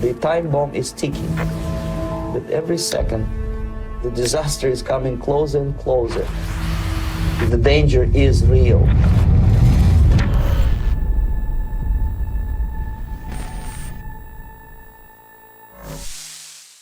The time bomb is ticking. With every second, the disaster is coming closer and closer. The danger is real.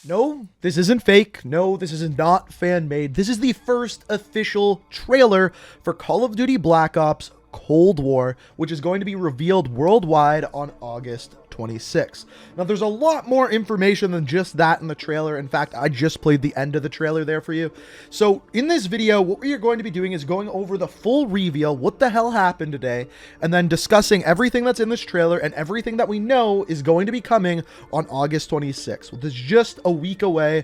No, this isn't fake. No, this is not fan-made. This is the first official trailer for Call of Duty Black Ops Cold War, which is going to be revealed worldwide on August 26th. Now, there's a lot more information than just that in the trailer. In fact, I just played the end of the trailer there for you. So in this video, what we are going to be doing is going over the full reveal, what the hell happened today, and then discussing everything that's in this trailer and everything that we know is going to be coming on August 26th. Which is just a week away.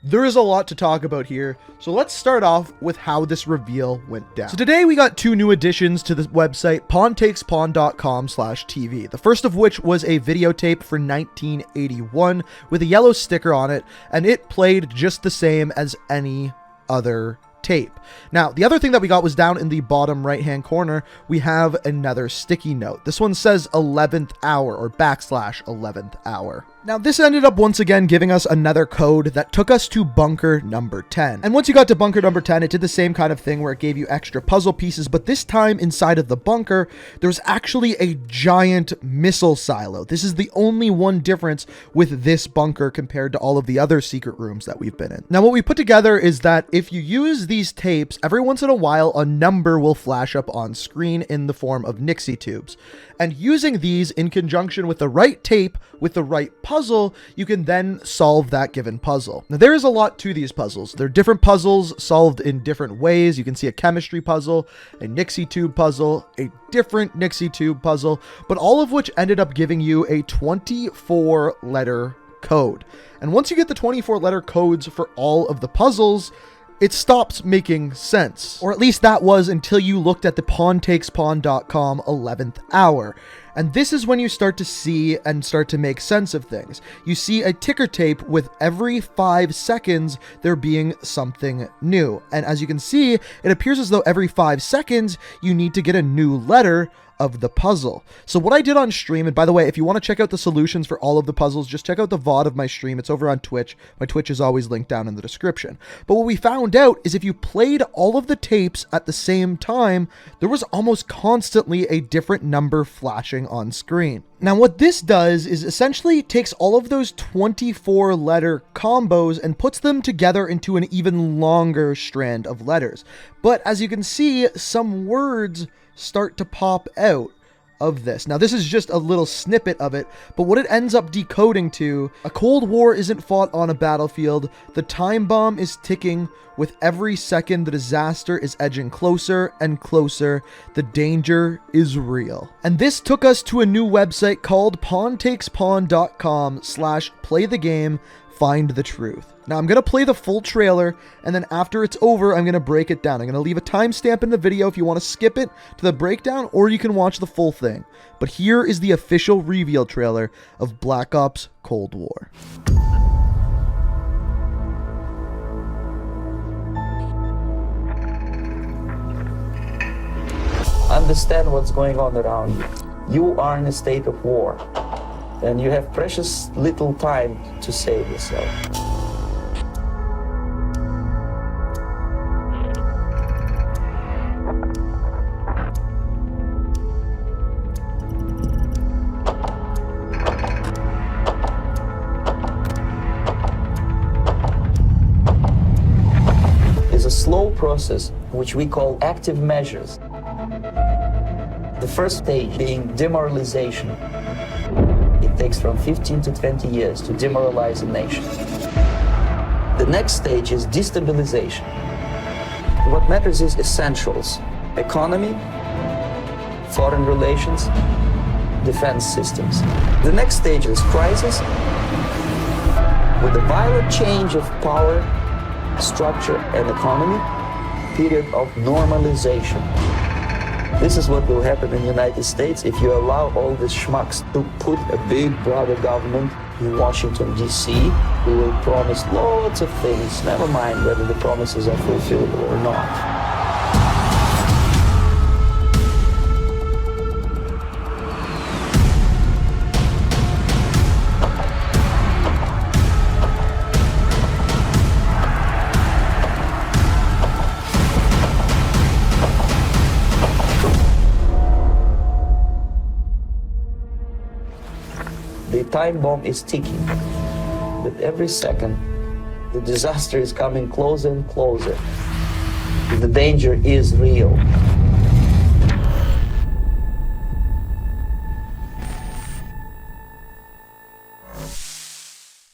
There is a lot to talk about here, so let's start off with how this reveal went down. So today we got two new additions to the website, takespawn.com/TV. The first of which was a videotape for 1981 with a yellow sticker on it, and it played just the same as any other tape. Now, the other thing that we got was down in the bottom right-hand corner, we have another sticky note. This one says 11th hour or /11th hour. Now, this ended up once again giving us another code that took us to bunker number 10. And once you got to bunker number 10, it did the same kind of thing where it gave you extra puzzle pieces, but this time inside of the bunker, there's actually a giant missile silo. This is the only one difference with this bunker compared to all of the other secret rooms that we've been in. Now, what we put together is that if you use these tapes, every once in a while, a number will flash up on screen in the form of Nixie tubes. And using these in conjunction with the right tape, with the right puzzle, you can then solve that given puzzle. Now, there is a lot to these puzzles. They're different puzzles solved in different ways. You can see a chemistry puzzle, a Nixie tube puzzle, a different Nixie tube puzzle, but all of which ended up giving you a 24-letter code. And once you get the 24-letter codes for all of the puzzles, it stops making sense. Or at least that was until you looked at the takespawn.com 11th hour. And this is when you start to see and start to make sense of things. You see a ticker tape with every 5 seconds there being something new. And as you can see, it appears as though every 5 seconds you need to get a new letter of the puzzle. So what I did on stream, and by the way, if you want to check out the solutions for all of the puzzles, just check out the VOD of my stream. It's over on Twitch. My Twitch is always linked down in the description. But what we found out is if you played all of the tapes at the same time, there was almost constantly a different number flashing on screen. Now, what this does is essentially takes all of those 24-letter combos and puts them together into an even longer strand of letters. But as you can see, some words start to pop out of this. Now, this is just a little snippet of it, but what it ends up decoding to, a Cold War isn't fought on a battlefield. The time bomb is ticking. With every second, the disaster is edging closer and closer. The danger is real. And this took us to a new website called takespawn.com/playthegame. Find the truth. Now, I'm going to play the full trailer, and then after it's over, I'm going to break it down. I'm going to leave a timestamp in the video if you want to skip it to the breakdown, or you can watch the full thing. But here is the official reveal trailer of Black Ops Cold War. Understand what's going on around you. You are in a state of war, and you have precious little time to save yourself. It's a slow process which we call active measures. The first stage being demoralization. It takes from 15 to 20 years to demoralize a nation. The next stage is destabilization. What matters is essentials: economy, foreign relations, defense systems. The next stage is crisis, with a violent change of power, structure, and economy, period of normalization. This is what will happen in the United States if you allow all these schmucks to put a big brother government in Washington, D.C., who will promise lots of things, never mind whether the promises are fulfillable or not. The time bomb is ticking. With every second, the disaster is coming closer and closer. The danger is real.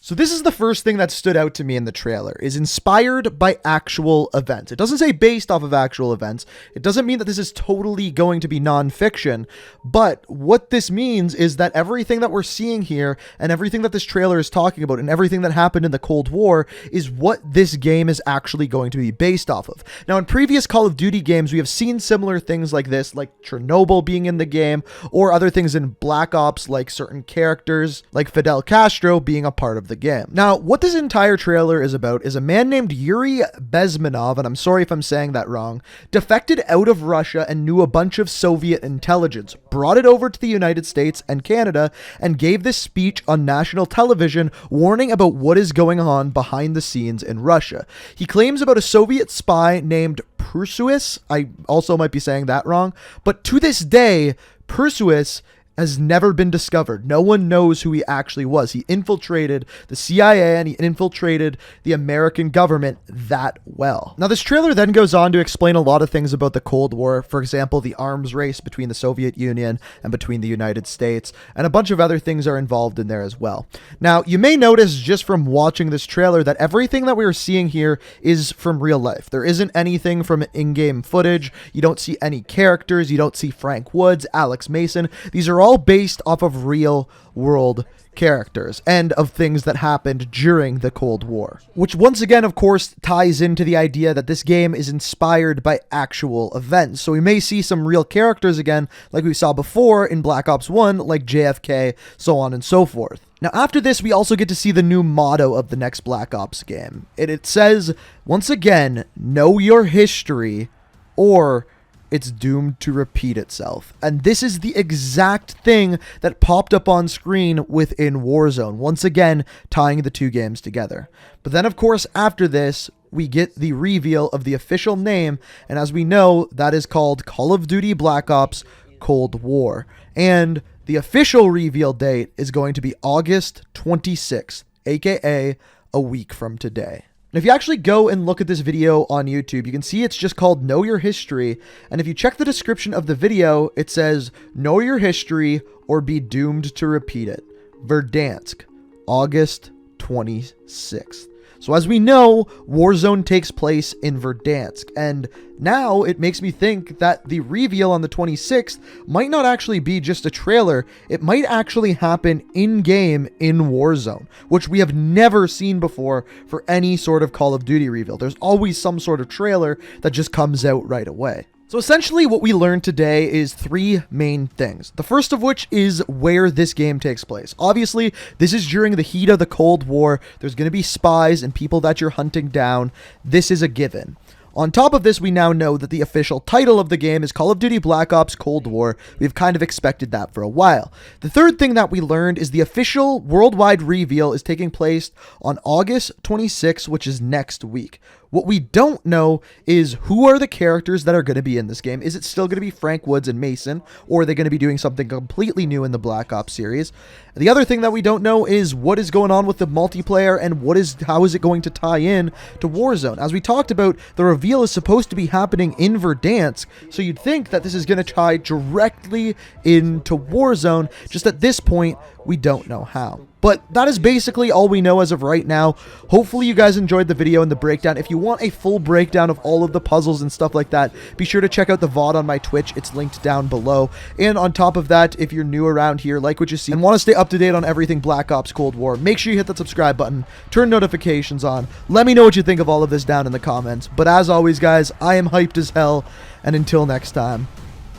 So this is the first thing that stood out to me in the trailer, is inspired by actual events. It doesn't say based off of actual events. It doesn't mean that this is totally going to be nonfiction, but what this means is that everything that we're seeing here and everything that this trailer is talking about and everything that happened in the Cold War is what this game is actually going to be based off of. Now, in previous Call of Duty games, we have seen similar things like this, like Chernobyl being in the game, or other things in Black Ops, like certain characters, like Fidel Castro being a part of the game. Now, what this entire trailer is about is a man named Yuri Bezmenov, and I'm sorry if I'm saying that wrong, defected out of Russia and knew a bunch of Soviet intelligence, brought it over to the United States and Canada, and gave this speech on national television warning about what is going on behind the scenes in Russia. He claims about a Soviet spy named Perseus. I also might be saying that wrong, but to this day, Perseus has never been discovered. No one knows who he actually was. He infiltrated the CIA and he infiltrated the American government that well. Now, this trailer then goes on to explain a lot of things about the Cold War. For example, the arms race between the Soviet Union and between the United States, and a bunch of other things are involved in there as well. Now, you may notice just from watching this trailer that everything that we are seeing here is from real life. There isn't anything from in-game footage. You don't see any characters. You don't see Frank Woods, Alex Mason. These are all based off of real world characters and of things that happened during the Cold War, which once again, of course, ties into the idea that this game is inspired by actual events. So we may see some real characters again, like we saw before in Black Ops 1, like JFK, so on and so forth. Now, after this, we also get to see the new motto of the next Black Ops game. It says, once again, know your history, or it's doomed to repeat itself. And this is the exact thing that popped up on screen within Warzone, once again tying the two games together. But then, of course, after this, we get the reveal of the official name, and as we know, that is called Call of Duty Black Ops Cold War. And the official reveal date is going to be August 26th, aka a week from today. And if you actually go and look at this video on YouTube, you can see it's just called Know Your History. And if you check the description of the video, it says, Know Your History or be doomed to repeat it. Verdansk, August 26th. So as we know, Warzone takes place in Verdansk, and now it makes me think that the reveal on the 26th might not actually be just a trailer. It might actually happen in-game in Warzone, which we have never seen before for any sort of Call of Duty reveal. There's always some sort of trailer that just comes out right away. So essentially what we learned today is three main things. The first of which is where this game takes place. Obviously, this is during the heat of the Cold War. There's going to be spies and people that you're hunting down. This is a given. On top of this, we now know that the official title of the game is Call of Duty Black Ops Cold War. We've kind of expected that for a while. The third thing that we learned is the official worldwide reveal is taking place on August 26th, which is next week. What we don't know is who are the characters that are going to be in this game. Is it still going to be Frank Woods and Mason, or are they going to be doing something completely new in the Black Ops series? The other thing that we don't know is what is going on with the multiplayer and how is it going to tie in to Warzone. As we talked about, the reveal is supposed to be happening in Verdansk, so you'd think that this is going to tie directly into Warzone. Just at this point, we don't know how. But that is basically all we know as of right now. Hopefully you guys enjoyed the video and the breakdown. If you want a full breakdown of all of the puzzles and stuff like that, be sure to check out the VOD on my Twitch. It's linked down below. And on top of that, if you're new around here, like what you see, and want to stay up to date on everything Black Ops Cold War, make sure you hit that subscribe button, turn notifications on. Let me know what you think of all of this down in the comments. But as always, guys, I am hyped as hell. And until next time,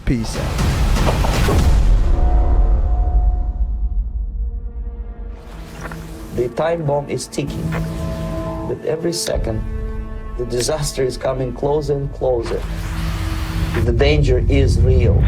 peace out. The time bomb is ticking. With every second, the disaster is coming closer and closer. The danger is real.